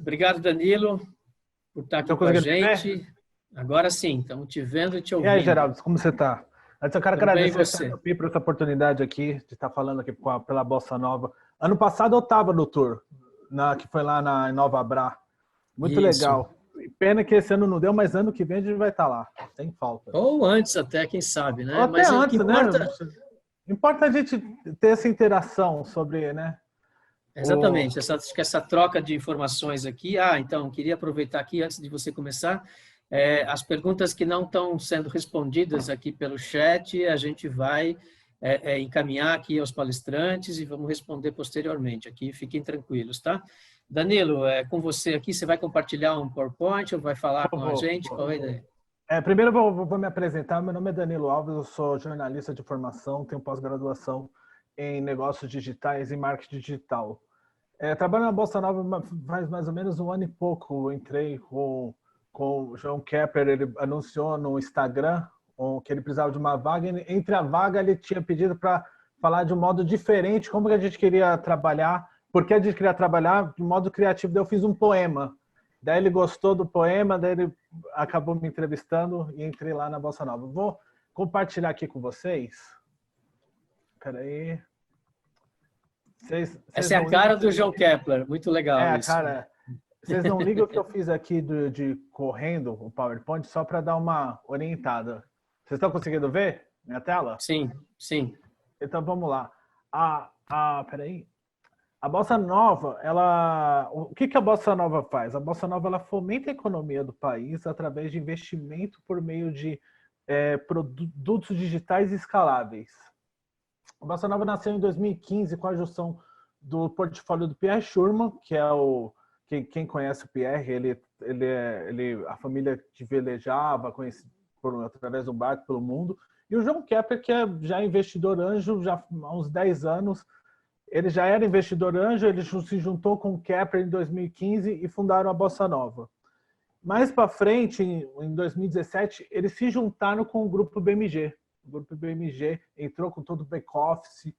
Obrigado, Danilo, por estar aqui Estão com a conseguindo me ver? gente. Agora sim, estamos te vendo e te E aí, ouvindo. Geraldo, como você está? Antes eu quero Tudo bem, e agradecer a você? Startup por essa oportunidade aqui de estar falando aqui pela Bossa Nova. Ano passado eu estava no tour, que foi lá em Nova Brá. Muito Isso. legal. Pena que esse ano não deu, mas ano que vem a gente vai estar lá, sem falta. Ou antes até, quem sabe, Ou né? até Mas o que antes, né? importa... Importa a gente ter essa interação sobre, né? Exatamente, acho que essa troca de informações aqui. Então, queria aproveitar aqui, antes de você começar, as perguntas que não estão sendo respondidas aqui pelo chat, a gente vai encaminhar aqui aos palestrantes e vamos responder posteriormente aqui, fiquem tranquilos, tá? Danilo, com você aqui, você vai compartilhar um PowerPoint ou vai falar com a gente? Qual é a ideia? Primeiro eu vou me apresentar. Meu nome é Danilo Alves, eu sou jornalista de formação, tenho pós-graduação em negócios digitais e marketing digital. Trabalho na Bossa Nova faz mais ou menos um ano e pouco. Eu entrei com o João Kepler, ele anunciou no Instagram que ele precisava de uma vaga. Entre a vaga, ele tinha pedido para falar de um modo diferente, como que a gente queria trabalhar, porque a gente queria trabalhar de modo criativo. Daí eu fiz um poema. Daí ele gostou do poema, daí ele acabou me entrevistando e entrei lá na Bossa Nova. Vou compartilhar aqui com vocês. Espera aí. Essa é a cara do João Kepler, muito legal isso. Cara, vocês não ligam que eu fiz aqui de correndo o PowerPoint só para dar uma orientada. Vocês estão conseguindo ver minha tela? Sim, sim. Então vamos lá. Peraí. A Bossa Nova, o que a Bossa Nova faz? A Bossa Nova ela fomenta a economia do país através de investimento por meio de produtos digitais escaláveis. A Bossa Nova nasceu em 2015 com a junção do portfólio do Pierre Schurmann, que é quem conhece o Pierre, a família que velejava através do barco pelo mundo, e o João Kepler, que é já investidor anjo já há uns 10 anos. Ele já era investidor anjo, ele se juntou com o Kepler em 2015 e fundaram a Bossa Nova. Mais para frente, em 2017, eles se juntaram com o Grupo BMG. O Grupo BMG entrou com todo o back-office,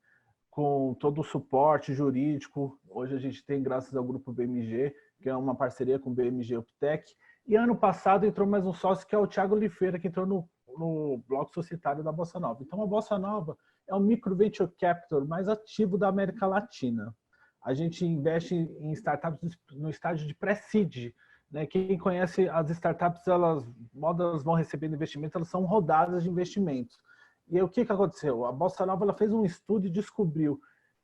com todo o suporte jurídico. Hoje a gente tem, graças ao Grupo BMG, que é uma parceria com o BMG Uptech. E ano passado entrou mais um sócio, que é o Thiago Oliveira, que entrou no bloco societário da Bossa Nova. Então a Bossa Nova é o micro venture capital mais ativo da América Latina. A gente investe em startups no estágio de pré-seed. Né? Quem conhece as startups, elas vão recebendo investimento, elas são rodadas de investimentos. E aí, o que aconteceu? A Bossa Nova ela fez um estudo e descobriu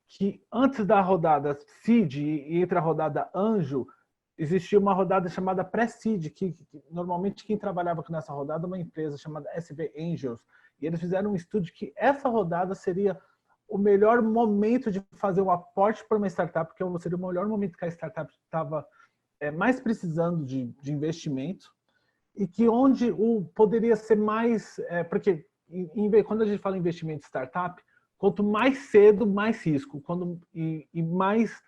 que antes da rodada seed e entre a rodada anjo, existia uma rodada chamada pré-seed, que normalmente quem trabalhava nessa rodada é uma empresa chamada SV Angels. E eles fizeram um estudo que essa rodada seria o melhor momento de fazer um aporte para uma startup, porque seria o melhor momento que a startup estava mais precisando de investimento, e que onde poderia ser mais... porque quando a gente fala em investimento em startup, quanto mais cedo, mais risco. E mais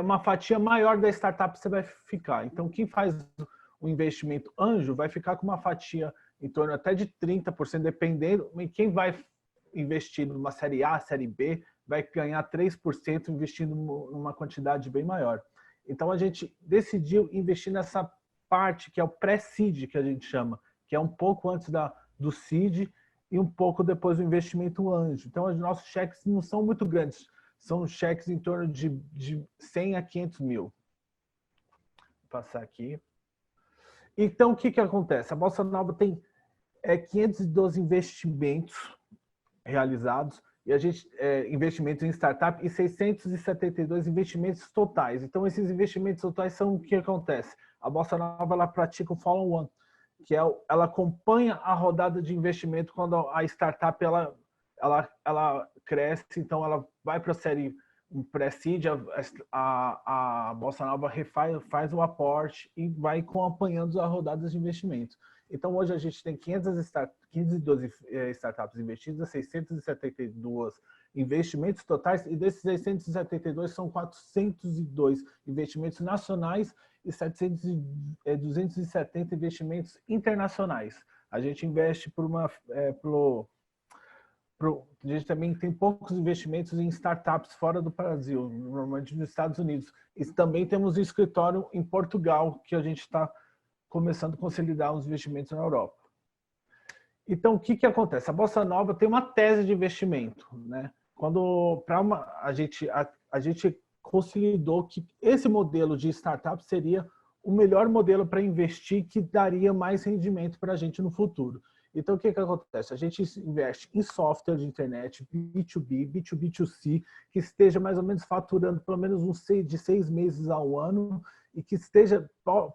uma fatia maior da startup você vai ficar. Então, quem faz o investimento anjo vai ficar com uma fatia em torno até de 30%, dependendo. E quem vai investir numa série A, série B, vai ganhar 3% investindo numa quantidade bem maior. Então, a gente decidiu investir nessa parte que é o pré-seed, que a gente chama, que é um pouco antes do seed e um pouco depois do investimento anjo. Então, os nossos cheques não são muito grandes, são cheques em torno de 100 a 500 mil. Vou passar aqui. Então, o que acontece? A Bossa Nova tem 512 investimentos realizados, e a gente investimentos em startup e 672 investimentos totais. Então, esses investimentos totais são o que acontece. A Bossa Nova ela pratica o follow-on, que ela acompanha a rodada de investimento quando a startup ela cresce, então ela vai para a série um pré-seed, a Bossa Nova faz o aporte e vai acompanhando as rodadas de investimento. Então, hoje a gente tem 512 startups investidas, 672 investimentos totais, e desses 672 são 402 investimentos nacionais e 270 investimentos internacionais. A gente investe por a gente também tem poucos investimentos em startups fora do Brasil, normalmente nos Estados Unidos. E também temos um escritório em Portugal, que a gente está começando a consolidar os investimentos na Europa. Então, o que acontece? A Bolsa Nova tem uma tese de investimento, né? Quando a gente consolidou que esse modelo de startup seria o melhor modelo para investir, que daria mais rendimento para a gente no futuro. Então, o que acontece? A gente investe em software de internet, B2B, B2B2C, que esteja mais ou menos faturando pelo menos de 6 meses ao ano e que esteja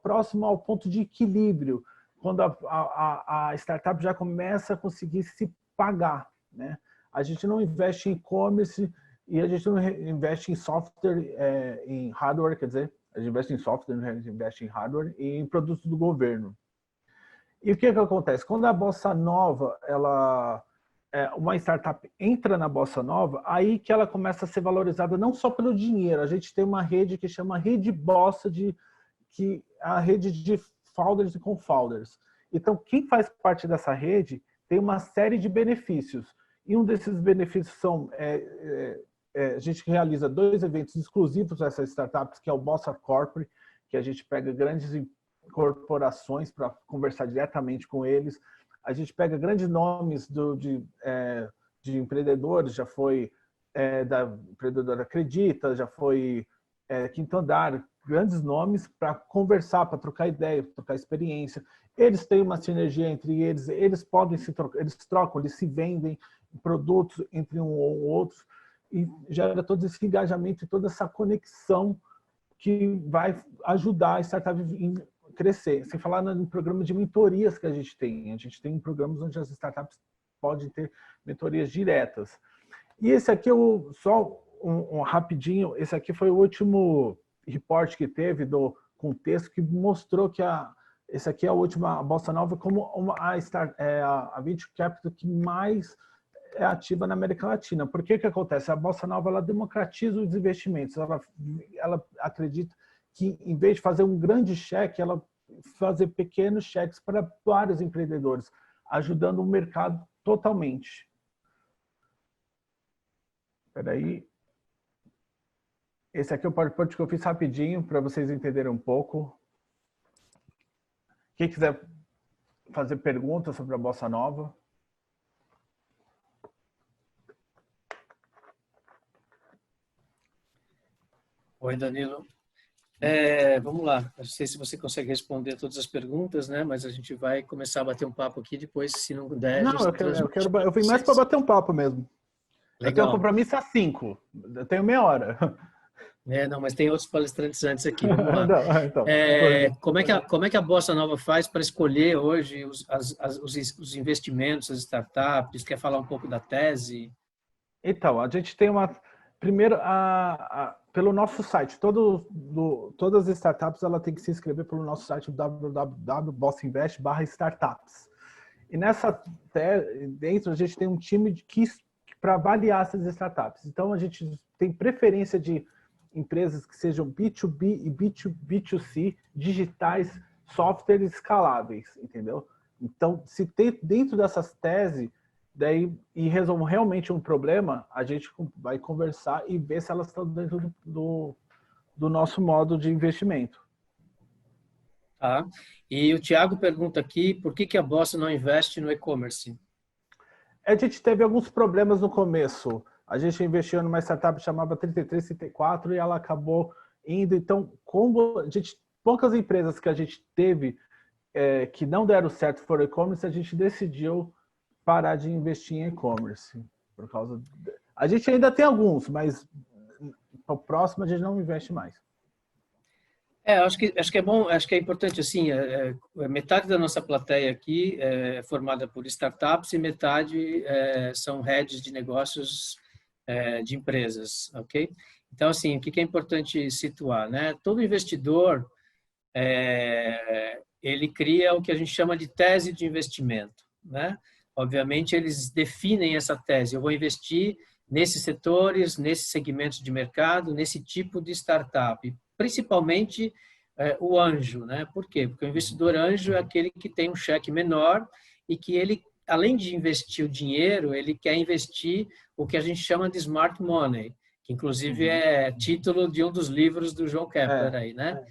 próximo ao ponto de equilíbrio, quando a startup já começa a conseguir se pagar, né? A gente não investe em e-commerce e a gente não investe em software, em hardware, quer dizer, a gente investe em software, a gente investe em hardware e em produtos do governo. E o que acontece? Quando a Bossa Nova, uma startup entra na Bossa Nova, aí que ela começa a ser valorizada não só pelo dinheiro. A gente tem uma rede que chama Rede Bossa, que é a rede de founders e co-founders. Então, quem faz parte dessa rede tem uma série de benefícios. E um desses benefícios são... a gente realiza 2 eventos exclusivos dessas startups, que é o Bossa Corporate, que a gente pega grandes corporações para conversar diretamente com eles. A gente pega grandes nomes de empreendedores, já foi da empreendedora Acredita, já foi Quinto Andar, grandes nomes para conversar, para trocar ideia, trocar experiência. Eles têm uma sinergia entre eles, eles podem se trocar, eles trocam, eles se vendem produtos entre um ou outro e gera todo esse engajamento e toda essa conexão que vai ajudar a startup a crescer. Sem falar no programa de mentorias que a gente tem. A gente tem programas onde as startups podem ter mentorias diretas. E esse aqui, só um rapidinho, esse aqui foi o último report que teve do contexto que mostrou que esse aqui é a última Bossa Nova como a venture capital que mais é ativa na América Latina. Por que acontece? A Bossa Nova ela democratiza os investimentos. Ela acredita que, em vez de fazer um grande cheque, ela fazer pequenos cheques para vários empreendedores, ajudando o mercado totalmente. Espera aí. Esse aqui é o PowerPoint que eu fiz rapidinho para vocês entenderem um pouco. Quem quiser fazer perguntas sobre a Bossa Nova. Oi, Danilo. Vamos lá. Não sei se você consegue responder todas as perguntas, né? Mas a gente vai começar a bater um papo aqui depois, se não der, Não, a gente transmite. eu vim mais para bater um papo mesmo. Legal. Eu tenho um compromisso às 5. Eu tenho meia hora. Não, mas tem outros palestrantes antes aqui. Vamos lá. Não, então. Como é que a Bossa Nova faz para escolher hoje os investimentos, as startups? Quer falar um pouco da tese? Então, a gente tem uma... Primeiro, pelo nosso site, todas as startups ela tem que se inscrever pelo nosso site www.bossainvest.com/startups. E dentro a gente tem um time para avaliar essas startups. Então, a gente tem preferência de empresas que sejam B2B e B2C, digitais, softwares escaláveis, entendeu? Então, se tem dentro dessas teses, e resolve realmente um problema, a gente vai conversar e ver se elas estão dentro do nosso modo de investimento. Tá. E o Thiago pergunta aqui, por que a Bossa não investe no e-commerce? A gente teve alguns problemas no começo. A gente investiu numa startup chamada 3334 e ela acabou indo. Então, poucas empresas que a gente teve que não deram certo for e-commerce, a gente decidiu parar de investir em e-commerce. A gente ainda tem alguns, mas para o próximo a gente não investe mais. Acho que é bom, acho que é importante assim, metade da nossa plateia aqui é formada por startups e metade são heads de negócios de empresas, ok? Então, assim, o que é importante situar, né? Todo investidor, ele cria o que a gente chama de tese de investimento, né? Obviamente, eles definem essa tese. Eu vou investir nesses setores, nesses segmentos de mercado, nesse tipo de startup. Principalmente o anjo, né? Por quê? Porque o investidor anjo é aquele que tem um cheque menor e que ele além de investir o dinheiro, ele quer investir o que a gente chama de smart money, que inclusive é título de um dos livros do João Kepler aí, né?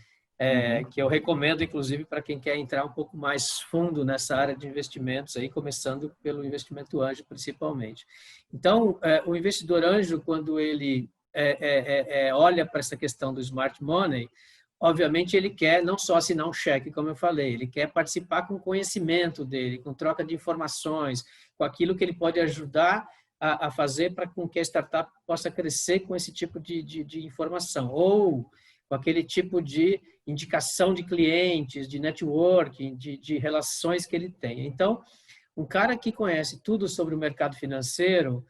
Que eu recomendo, inclusive, para quem quer entrar um pouco mais fundo nessa área de investimentos, aí, começando pelo investimento anjo, principalmente. Então, o investidor anjo, quando ele olha para essa questão do smart money, obviamente ele quer não só assinar um cheque, como eu falei, ele quer participar com o conhecimento dele, com troca de informações, com aquilo que ele pode ajudar a fazer para que a startup possa crescer com esse tipo de informação, ou com aquele tipo de indicação de clientes, de networking, de relações que ele tem. Então, um cara que conhece tudo sobre o mercado financeiro,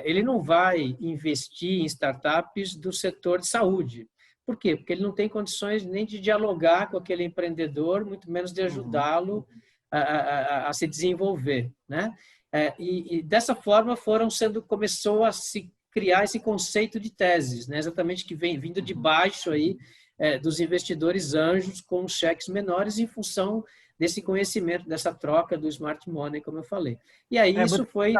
ele não vai investir em startups do setor de saúde. Por quê? Porque ele não tem condições nem de dialogar com aquele empreendedor, muito menos de ajudá-lo a se desenvolver, né? E dessa forma começou a se criar esse conceito de teses, né? Exatamente, que vem vindo de baixo aí dos investidores anjos com cheques menores em função desse conhecimento, dessa troca do smart money, como eu falei. E aí isso foi...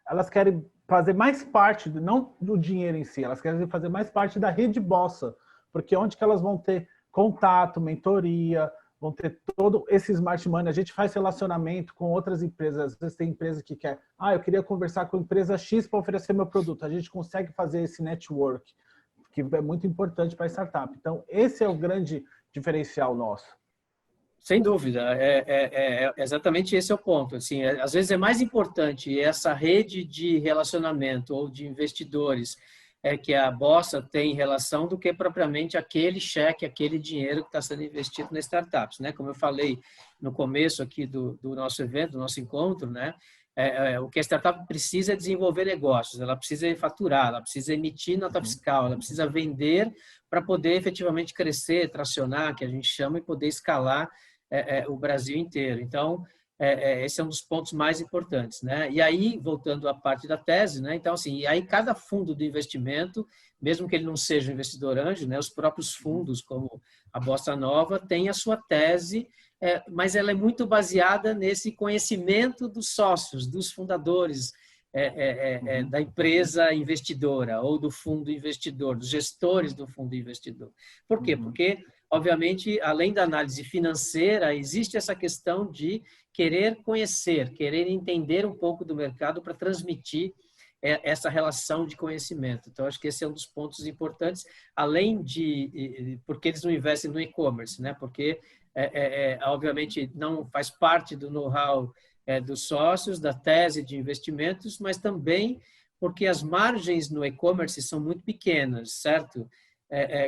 Elas querem fazer mais parte, não do dinheiro em si, elas querem fazer mais parte da rede Bossa, porque onde que elas vão ter contato, mentoria, vão ter todo esse smart money. A gente faz relacionamento com outras empresas. Às vezes tem empresa que quer, eu queria conversar com a empresa X para oferecer meu produto. A gente consegue fazer esse network, que é muito importante para a startup. Então, esse é o grande diferencial nosso. Sem dúvida, exatamente esse é o ponto. Assim, às vezes é mais importante essa rede de relacionamento ou de investidores que a Bossa tem em relação do que propriamente aquele cheque, aquele dinheiro que está sendo investido nas startups, né? Como eu falei no começo aqui do nosso evento, do nosso encontro, né? O que a startup precisa é desenvolver negócios, ela precisa faturar, ela precisa emitir nota fiscal, ela precisa vender para poder efetivamente crescer, tracionar, que a gente chama, e poder escalar o Brasil inteiro. Então, esse é um dos pontos mais importantes, né? E aí, voltando à parte da tese, né? Então, assim, e aí cada fundo de investimento, mesmo que ele não seja um investidor anjo, né? Os próprios fundos, como a Bossa Nova, tem a sua tese, mas ela é muito baseada nesse conhecimento dos sócios, dos fundadores da empresa investidora ou do fundo investidor, dos gestores do fundo investidor. Por quê? Porque obviamente, além da análise financeira, existe essa questão de querer conhecer, querer entender um pouco do mercado para transmitir essa relação de conhecimento. Então, acho que esse é um dos pontos importantes, além de... Porque eles não investem no e-commerce, né? Porque, obviamente, não faz parte do know-how dos sócios, da tese de investimentos, mas também porque as margens no e-commerce são muito pequenas, certo?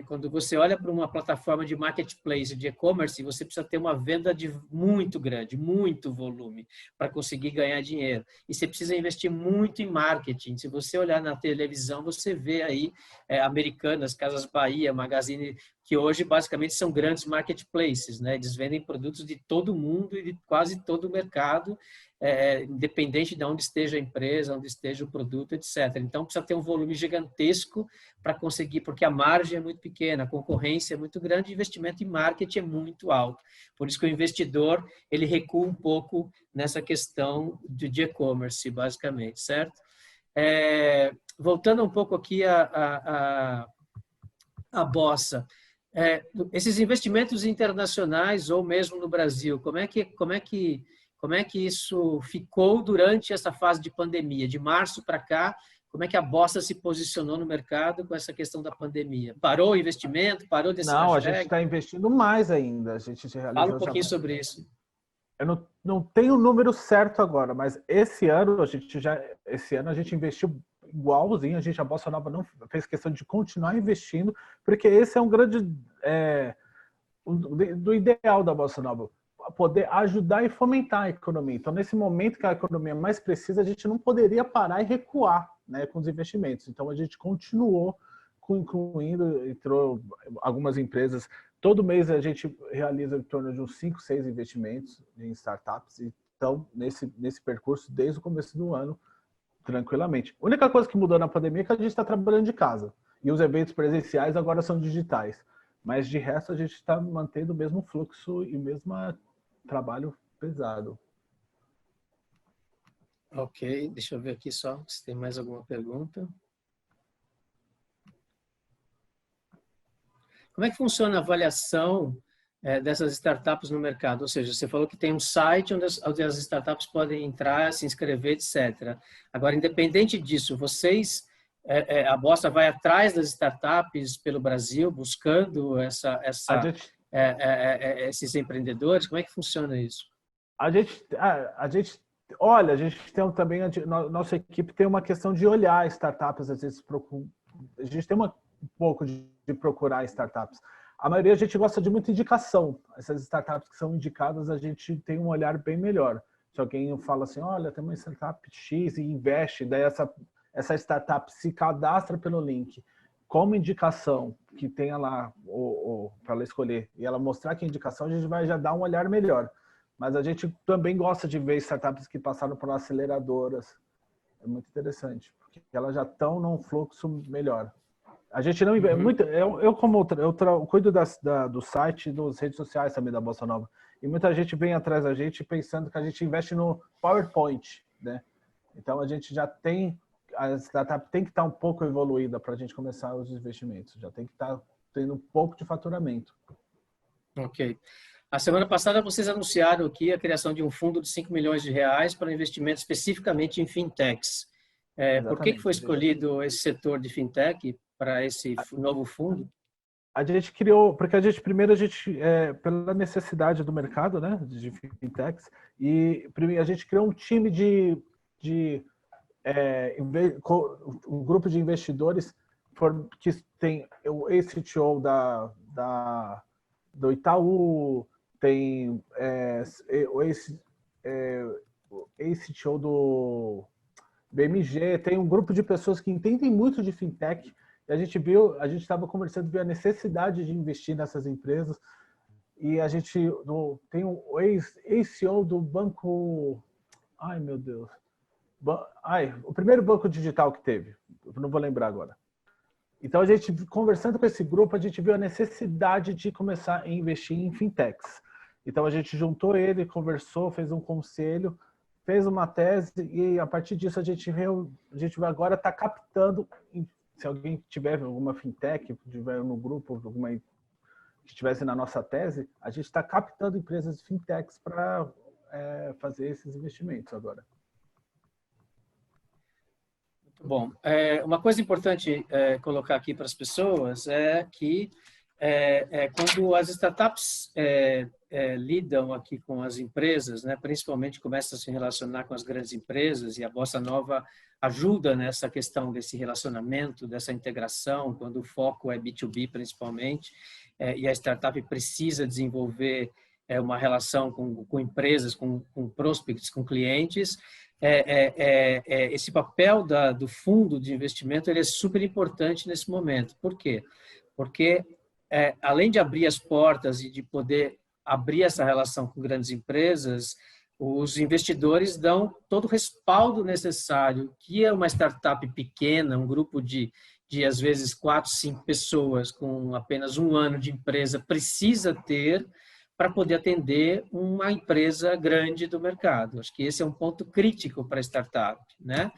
Quando você olha para uma plataforma de marketplace, de e-commerce, você precisa ter uma venda muito grande, muito volume, para conseguir ganhar dinheiro. E você precisa investir muito em marketing. Se você olhar na televisão, você vê aí Americanas, Casas Bahia, Magazine, que hoje basicamente são grandes marketplaces, né? Eles vendem produtos de todo mundo e de quase todo o mercado, independente de onde esteja a empresa, onde esteja o produto, etc. Então, precisa ter um volume gigantesco para conseguir, porque a margem é muito pequena, a concorrência é muito grande, o investimento em marketing é muito alto. Por isso que o investidor, ele recua um pouco nessa questão de e-commerce, basicamente, certo? Voltando um pouco aqui a Bossa, esses investimentos internacionais ou mesmo no Brasil, como é que isso ficou durante essa fase de pandemia? De março para cá, como é que a Bossa se posicionou no mercado com essa questão da pandemia? Parou o investimento? Parou desse Não, a gente está investindo mais ainda. A gente Fala um pouquinho sobre isso. Eu não tenho o número certo agora, mas esse ano a gente investiu igualzinho. A Bossa Nova não fez questão de continuar investindo, porque esse é um grande do ideal da Bossa Nova, poder ajudar e fomentar a economia. Então, nesse momento que a economia mais precisa, a gente não poderia parar e recuar, né, com os investimentos. Então, a gente continuou incluindo, entrou algumas empresas. Todo mês a gente realiza em torno de uns 5, 6 investimentos em startups. Então, nesse percurso, desde o começo do ano, tranquilamente. A única coisa que mudou na pandemia é que a gente está trabalhando de casa. E os eventos presenciais agora são digitais. Mas, de resto, a gente está mantendo o mesmo fluxo e o mesmo trabalho pesado. Ok, deixa eu ver aqui só se tem mais alguma pergunta. Como é que funciona a avaliação dessas startups no mercado? Ou seja, você falou que tem um site onde as startups podem entrar, se inscrever, etc. Agora, independente disso, a Bossa vai atrás das startups pelo Brasil, buscando A gente, esses empreendedores? Como é que funciona isso? olha, a gente tem também, nossa equipe tem uma questão de olhar startups, às vezes a gente tem um pouco de procurar startups. A maioria a gente gosta de muita indicação. Essas startups que são indicadas, a gente tem um olhar bem melhor. Se alguém fala assim, olha, tem uma startup X e investe, daí essa startup se cadastra pelo link como indicação, que tenha lá para ela escolher, e ela mostrar que é indicação, a gente vai já dar um olhar melhor. Mas a gente também gosta de ver startups que passaram por aceleradoras. É muito interessante, porque elas já estão num fluxo melhor. A gente não investe muito. Eu cuido do site e das redes sociais também da Bossa Nova. E muita gente vem atrás da gente pensando que a gente investe no PowerPoint, né? Então a gente já tem, a startup tem que estar um pouco evoluída para a gente começar os investimentos. Já tem que estar tendo um pouco de faturamento. Ok. A semana passada vocês anunciaram aqui a criação de um fundo de 5 milhões de reais para investimento especificamente em fintechs. Por que foi escolhido esse setor de fintech para esse novo fundo? A gente criou, porque a gente pela necessidade do mercado, né, de fintechs, e primeiro a gente criou um time um grupo de investidores que tem o ex-CTO do Itaú, tem o ex-CTO do BMG, tem um grupo de pessoas que entendem muito de fintech. E a gente estava conversando, viu a necessidade de investir nessas empresas. E a gente tem o ex-CEO do banco. Ai, meu Deus. O primeiro banco digital que teve. Eu não vou lembrar agora. Então, a gente, conversando com esse grupo, a gente viu a necessidade de começar a investir em fintechs. Então, a gente juntou ele, conversou, fez um conselho, fez uma tese e, a partir disso, a gente agora está captando. Se alguém tiver alguma fintech, tiver no grupo, alguma que estivesse na nossa tese, a gente está captando empresas de fintechs para fazer esses investimentos agora. Muito bom. Uma coisa importante colocar aqui para as pessoas é que quando as startups lidam aqui com as empresas, né, principalmente começam a se relacionar com as grandes empresas, e a Bossa Nova ajuda nessa questão desse relacionamento, dessa integração, quando o foco é B2B principalmente, e a startup precisa desenvolver uma relação com empresas, com prospects, com clientes. Esse papel do fundo de investimento ele é super importante nesse momento. Por quê? Porque além de abrir as portas e de poder abrir essa relação com grandes empresas, os investidores dão todo o respaldo necessário que é uma startup pequena, um grupo de às vezes 4, 5 pessoas com apenas um ano de empresa precisa ter para poder atender uma empresa grande do mercado. Acho que esse é um ponto crítico para a startup, né?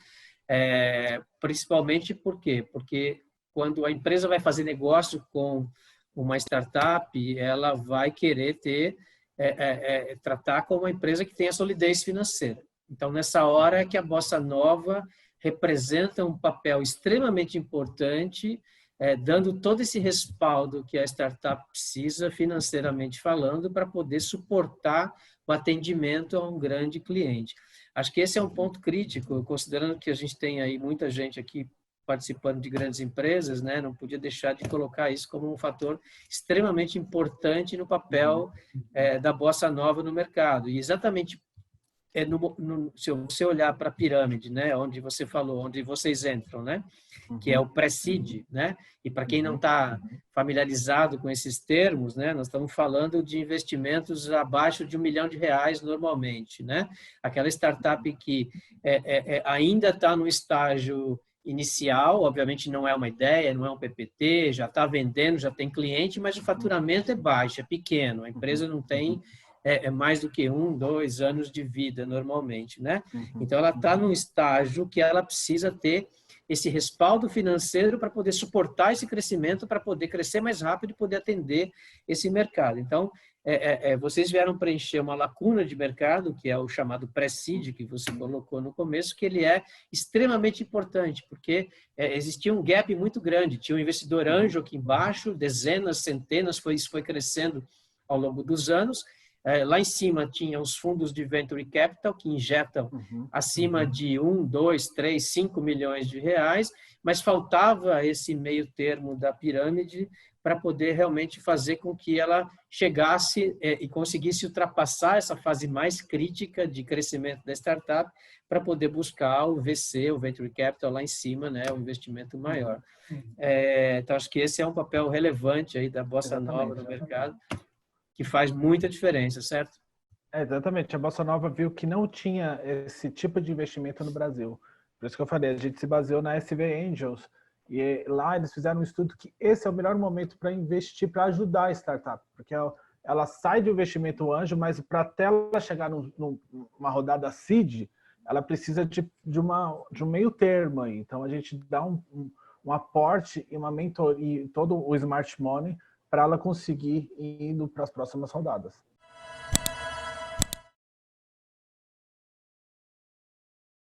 Principalmente por quê? Porque quando a empresa vai fazer negócio com uma startup, ela vai querer tratar como uma empresa que tenha solidez financeira. Então, nessa hora é que a Bossa Nova representa um papel extremamente importante, dando todo esse respaldo que a startup precisa, financeiramente falando, para poder suportar o atendimento a um grande cliente. Acho que esse é um ponto crítico, considerando que a gente tem aí muita gente aqui participando de grandes empresas, né? Não podia deixar de colocar isso como um fator extremamente importante no papel da Bossa Nova no mercado. E exatamente se você olhar para a pirâmide, né? Onde você falou, onde vocês entram, né? Que é o pré-seed, né? E para quem não está familiarizado com esses termos, né? Nós estamos falando de investimentos abaixo de R$1 milhão normalmente, né? Aquela startup que ainda está no estágio inicial, obviamente não é uma ideia, não é um PPT, já está vendendo, já tem cliente, mas o faturamento é baixo, é pequeno, a empresa não tem é mais do que 1, 2 anos de vida, normalmente, né? Uhum. Então, ela está num estágio que ela precisa ter esse respaldo financeiro para poder suportar esse crescimento, para poder crescer mais rápido e poder atender esse mercado. Então, vocês vieram preencher uma lacuna de mercado, que é o chamado pré-seed, que você colocou no começo, que ele é extremamente importante, porque existia um gap muito grande. Tinha um investidor anjo aqui embaixo, dezenas, centenas, isso foi crescendo ao longo dos anos. Lá em cima tinha os fundos de Venture Capital, que injetam acima de 1, 2, 3, 5 milhões de reais, mas faltava esse meio termo da pirâmide para poder realmente fazer com que ela chegasse e conseguisse ultrapassar essa fase mais crítica de crescimento da startup para poder buscar o VC, o Venture Capital lá em cima, né, o investimento maior. Então, acho que esse é um papel relevante aí da Bossa Nova no mercado, que faz muita diferença, certo? Exatamente. A Bossa Nova viu que não tinha esse tipo de investimento no Brasil. Por isso que eu falei, a gente se baseou na SV Angels. E lá eles fizeram um estudo que esse é o melhor momento para investir, para ajudar a startup. Porque ela sai do investimento anjo, mas para até ela chegar numa rodada seed, ela precisa de um meio termo aí. Então a gente dá um aporte e uma mentoria, todo o smart money, para ela conseguir ir indo para as próximas rodadas.